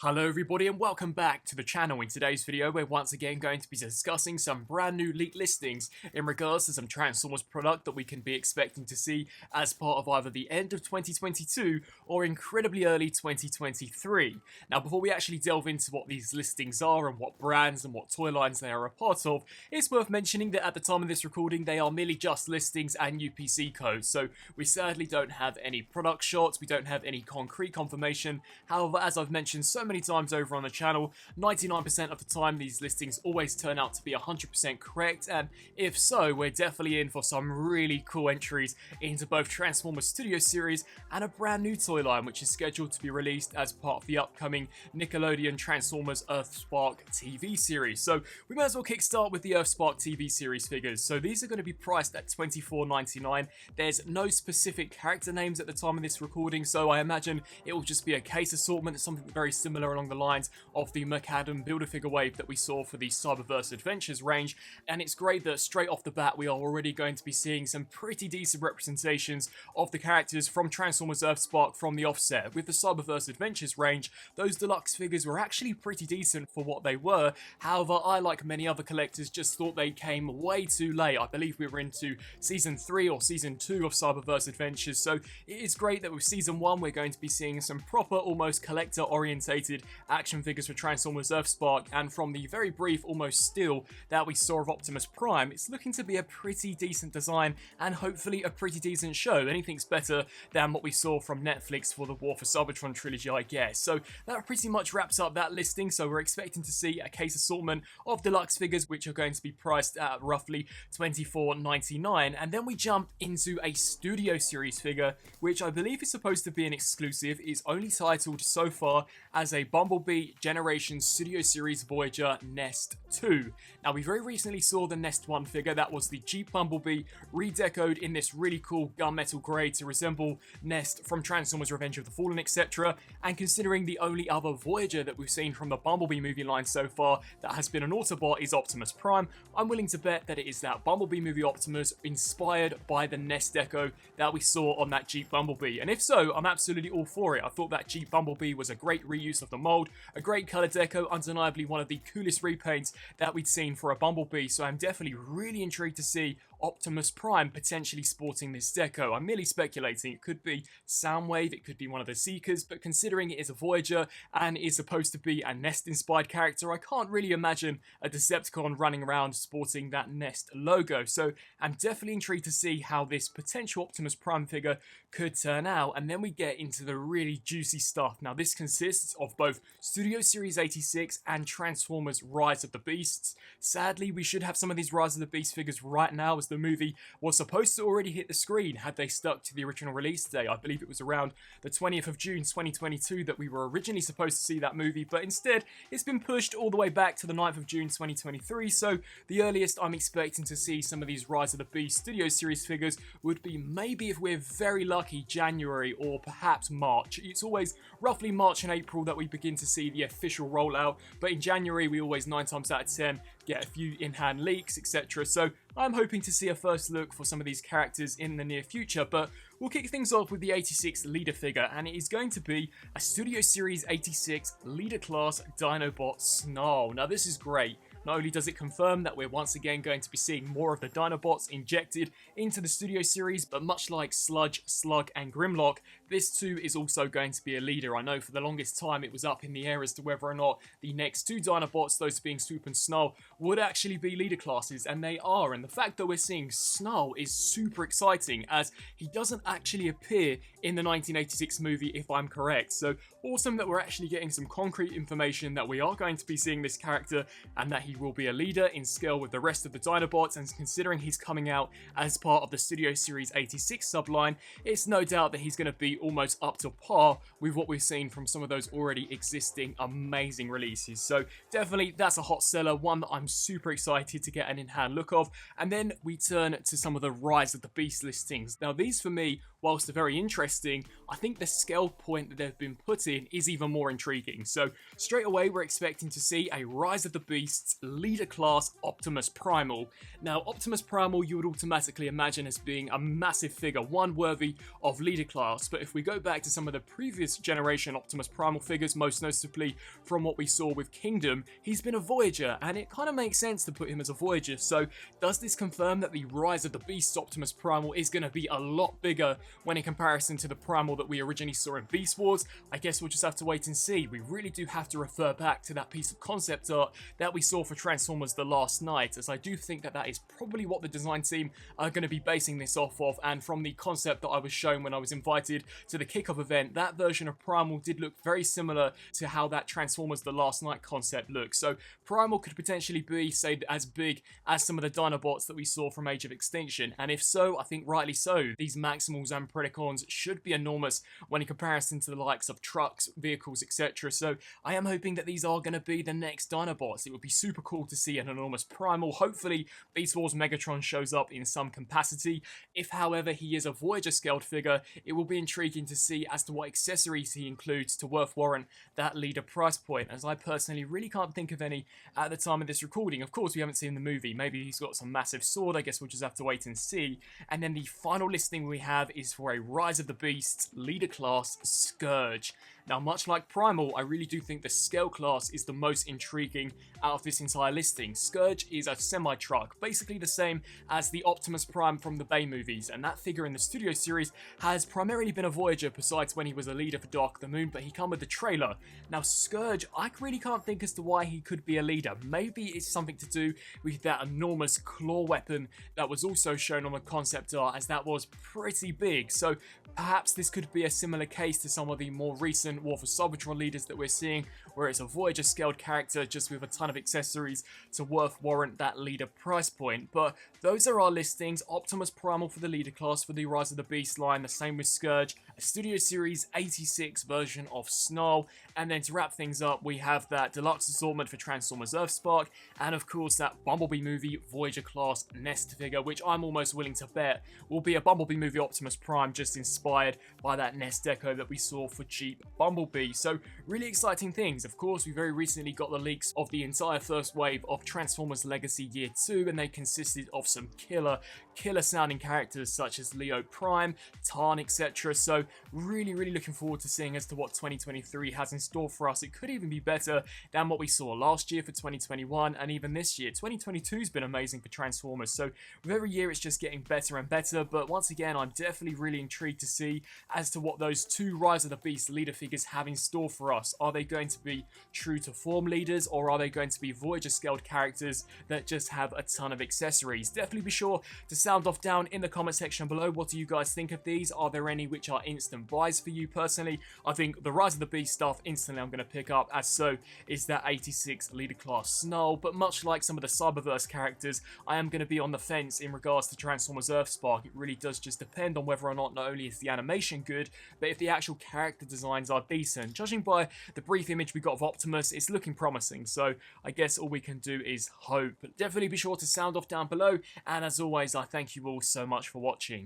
Hello everybody and welcome back to the channel. In today's video we're once again going to be discussing some brand new leaked listings in regards to some Transformers product that we can be expecting to see as part of either the end of 2022 or incredibly early 2023. Now before we actually delve into what these listings are and what brands and what toy lines they are a part of, it's worth mentioning that at the time of this recording they are merely just listings and UPC codes, so we sadly don't have any product shots, we don't have any concrete confirmation. However, as I've mentioned so many times over on the channel, 99% of the time these listings always turn out to be 100% correct, and if so, we're definitely in for some really cool entries into both Transformers Studio Series and a brand new toy line which is scheduled to be released as part of the upcoming Nickelodeon Transformers EarthSpark TV series. So we might as well kickstart with the EarthSpark TV series figures. So these are going to be priced at $24.99. There's no specific character names at the time of this recording, so I imagine it will just be a case assortment, something very similar along the lines of the McAdam Build-A-Figure wave that we saw for the Cyberverse Adventures range, and it's great that straight off the bat we are already going to be seeing some pretty decent representations of the characters from Transformers EarthSpark from the offset. With the Cyberverse Adventures range, those deluxe figures were actually pretty decent for what they were. However, I, like many other collectors, just thought they came way too late. I believe we were into Season 3 or Season 2 of Cyberverse Adventures, so it is great that with Season 1 we're going to be seeing some proper, almost collector-orientated action figures for Transformers EarthSpark, and from the very brief, almost still, that we saw of Optimus Prime, it's looking to be a pretty decent design and hopefully a pretty decent show. Anything's better than what we saw from Netflix for the War for Cybertron trilogy, I guess. So that pretty much wraps up that listing, so we're expecting to see a case assortment of deluxe figures which are going to be priced at roughly $24.99, and then we jump into a Studio Series figure which I believe is supposed to be an exclusive, is only titled so far as a Bumblebee Generation Studio Series Voyager Nest 2. Now we very recently saw the Nest 1 figure, that was the Jeep Bumblebee redecoed in this really cool gunmetal grey to resemble Nest from Transformers Revenge of the Fallen, etc. And considering the only other Voyager that we've seen from the Bumblebee movie line so far that has been an Autobot is Optimus Prime, I'm willing to bet that it is that Bumblebee movie Optimus inspired by the Nest deco that we saw on that Jeep Bumblebee. And if so, I'm absolutely all for it. I thought that Jeep Bumblebee was a great reuse of the mold, a great colour deco, undeniably one of the coolest repaints that we'd seen for a Bumblebee, so I'm definitely really intrigued to see Optimus Prime potentially sporting this deco. I'm merely speculating. It could be Soundwave, it could be one of the Seekers, but considering it is a Voyager and is supposed to be a Nest-inspired character, I can't really imagine a Decepticon running around sporting that Nest logo. So I'm definitely intrigued to see how this potential Optimus Prime figure could turn out, and then we get into the really juicy stuff. Now this consists of both Studio Series 86 and Transformers Rise of the Beasts. Sadly, we should have some of these Rise of the Beast figures right now, as the movie was supposed to already hit the screen had they stuck to the original release day. I believe it was around the 20th of June 2022 that we were originally supposed to see that movie, but instead it's been pushed all the way back to the 9th of June 2023, so the earliest I'm expecting to see some of these Rise of the Beast Studio Series figures would be, maybe if we're very lucky, January or perhaps March. It's always roughly March and April that we begin to see the official rollout, but in January we always 9 times out of 10 get a few in-hand leaks, etc. So I'm hoping to see a first look for some of these characters in the near future, but we'll kick things off with the 86 leader figure, and it is going to be a Studio Series 86 leader class Dinobot Snarl. Now this is great. Not only does it confirm that we're once again going to be seeing more of the Dinobots injected into the Studio Series, but much like Sludge, Slug and Grimlock, this too is also going to be a leader. I know for the longest time it was up in the air as to whether or not the next two Dinobots, those being Swoop and Snarl, would actually be leader classes, and they are. And the fact that we're seeing Snarl is super exciting, as he doesn't actually appear in the 1986 movie, if I'm correct. So awesome that we're actually getting some concrete information that we are going to be seeing this character and that he will be a leader in scale with the rest of the Dinobots, and considering he's coming out as part of the Studio Series 86 subline, it's no doubt that he's going to be almost up to par with what we've seen from some of those already existing amazing releases. So definitely that's a hot seller, one that I'm super excited to get an in-hand look of. And then we turn to some of the Rise of the Beast listings. Now these for me whilst very interesting, I think the scale point that they've been put in is even more intriguing. So straight away, we're expecting to see a Rise of the Beasts leader class Optimus Primal. Now, Optimus Primal you would automatically imagine as being a massive figure, one worthy of leader class, but if we go back to some of the previous generation Optimus Primal figures, most notably from what we saw with Kingdom, he's been a Voyager, and it kind of makes sense to put him as a Voyager. So does this confirm that the Rise of the Beasts Optimus Primal is going to be a lot bigger when in comparison to the Primal that we originally saw in Beast Wars? I guess we'll just have to wait and see. We really do have to refer back to that piece of concept art that we saw for Transformers The Last Night, as I do think that that is probably what the design team are going to be basing this off of, and from the concept that I was shown when I was invited to the kickoff event, that version of Primal did look very similar to how that Transformers The Last Night concept looks. So Primal could potentially be, say, as big as some of the Dinobots that we saw from Age of Extinction, and if so, I think rightly so. These Maximals and Predacons should be enormous when in comparison to the likes of trucks, vehicles, etc. So I am hoping that these are going to be the next Dinobots. It would be super cool to see an enormous Primal. Hopefully Beast Wars Megatron shows up in some capacity. If however he is a Voyager scaled figure, it will be intriguing to see as to what accessories he includes to worth warrant that leader price point, as I personally really can't think of any at the time of this recording. Of course we haven't seen the movie, maybe he's got some massive sword, I guess we'll just have to wait and see. And then the final listing we have is for a Rise of the Beasts leader class Scourge. Now, much like Primal, I really do think the scale class is the most intriguing out of this entire listing. Scourge is a semi-truck, basically the same as the Optimus Prime from the Bay movies, and that figure in the studio series has primarily been a Voyager besides when he was a leader for Dark of the Moon, but he come with the trailer. Now, Scourge, I really can't think as to why he could be a leader. Maybe it's something to do with that enormous claw weapon that was also shown on the concept art, as that was pretty big. So perhaps this could be a similar case to some of the more recent War for Cybertron leaders that we're seeing, where it's a Voyager scaled character just with a ton of accessories to worth warrant that leader price point. But those are our listings. Optimus Primal for the leader class for the Rise of the Beast line, the same with Scourge, a Studio Series 86 version of Snarl, and then to wrap things up we have that deluxe assortment for Transformers Earthspark, and of course that Bumblebee movie Voyager class Nest figure, which I'm almost willing to bet will be a Bumblebee movie Optimus Prime, just inspired by that Nest deco that we saw for Jeep Bumblebee. So really exciting things. Of course, we very recently got the leaks of the entire first wave of Transformers Legacy Year 2, and they consisted of some killer sounding characters such as Leo Prime, Tarn, etc. So really looking forward to seeing as to what 2023 has in store for us. It could even be better than what we saw last year for 2021, and even this year. 2022 has been amazing for Transformers, so with every year it's just getting better and better. But once again, I'm definitely really intrigued to see as to what those two Rise of the Beast leader figures have in store for us. Are they going to be true to form leaders, or are they going to be Voyager scaled characters that just have a ton of accessories? Definitely be sure to sound off down in the comment section below. What do you guys think of these? Are there any which are instant buys for you personally? I think the Rise of the Beast stuff instantly I'm going to pick up, as so is that 86 leader class Snarl. But much like some of the Cyberverse characters, I am going to be on the fence in regards to Transformers Earthspark. It really does just depend on whether or not only is the animation good, but if the actual character designs are decent. Judging by the brief image we got of Optimus, it's looking promising, so I guess all we can do is hope. But definitely be sure to sound off down below, and as always, I thank you all so much for watching.